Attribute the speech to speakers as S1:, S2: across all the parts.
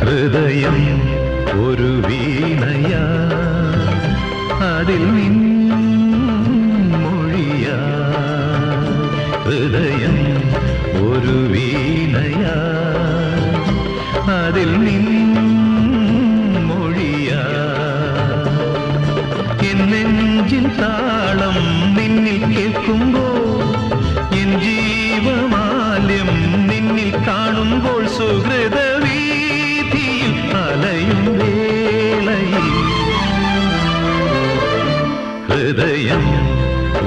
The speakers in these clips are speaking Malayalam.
S1: ഹൃദയം ഒരു വീണയാ, അതിൽ മൊഴിയാ. ഹൃദയം ഒരു വീണയാ, അതിൽ മൊഴിയാ. എൻ നെഞ്ചിൻ താളം നിന്നിൽ കേൾക്കുമ്പോൾ, എൻ ജീവമാല്യം നിന്നിൽ കാണുമ്പോൾ, സുഹൃതവീഥിയിൽ അലയും വേളയിൽ ഹൃദയം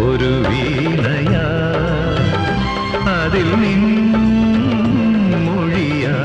S1: ഒരു വീണയാ, അതിൽ മൊഴിയാ.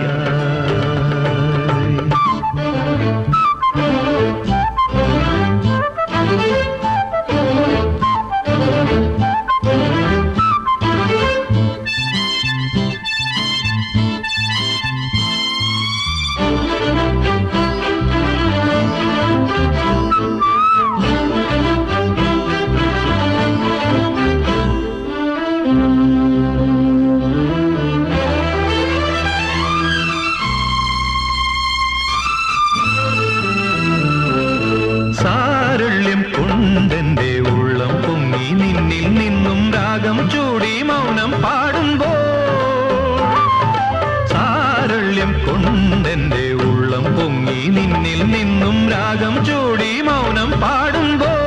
S1: സാരള്യം കൊണ്ടെന്റെ ഉള്ളം പൊങ്ങി നിന്നിൽ നിന്നും രാഗം ചൂടി മൗനം പാടുമ്പോൾ, സാരള്യം കൊണ്ടെന്റെ ഉള്ളം പൊങ്ങി നിന്നിൽ നിന്നും രാഗം ചൂടി മൗനം പാടുമ്പോൾ,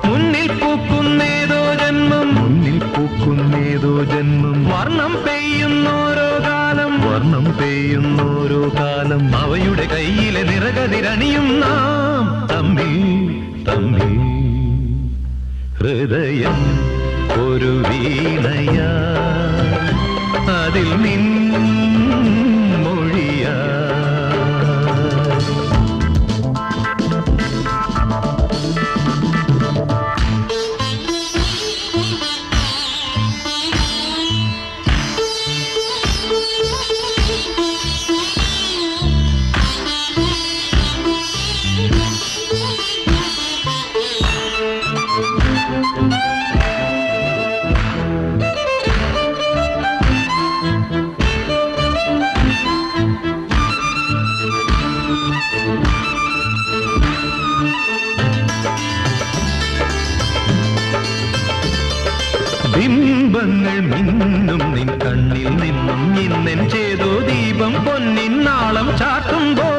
S1: മുന്നിൽ പൂക്കുന്നേതോ ജന്മം, മുന്നിൽ പൂക്കുന്നേതോ ജന്മം, വർണ്ണം പെയ്യുന്നോരോ കാലം, വർണ്ണം പെയ്യുന്നോരോ കാലം, അവയുടെ കയ്യിലെ നിറകതിരണിയും നാം തമ്മിൽ തമ്മിൽ. ഹൃദയം ഒരു വീണയാ, അതിൽ മൊഴിയാ. ബിംബങ്ങൾ മിന്നും നിൻ കണ്ണിൽ നിന്നും ഇന്നെൻ ചേതോ ദീപം പൊന്നിൻ നാളം ചാർത്തുമ്പോൾ,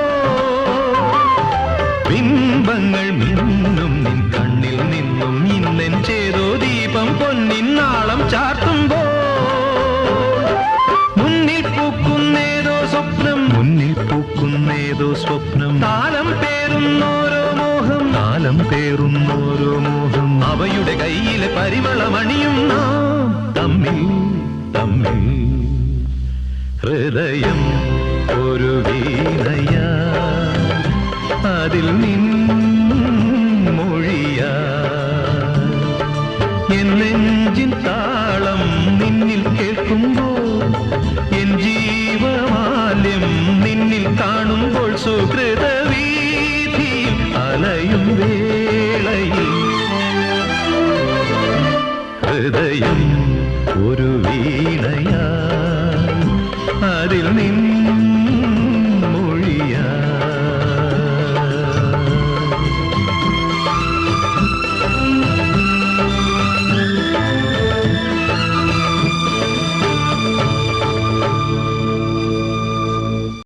S1: ബിംബങ്ങൾ മിന്നും നിൻ കണ്ണിൽ നിന്നും ഇന്നെൻ ചേതോ ദീപം പൊന്നിൻ നാളം ചാർത്തുമ്പോൾ, മുന്നിൽ പൂക്കുന്നേതോ സ്വപ്നം, മുന്നിൽ പൂക്കുന്നേതോ സ്വപ്നം, താലം പേറുന്നോരോ മോഹം, താലം പേറുന്നോരോ മോഹം, അവയുടെ കയ്യിലെ പരിമളമണിയും നാം തമ്മിൽ തമ്മിൽ. ഹൃദയം ഒരു വീണയാ, അതിൽ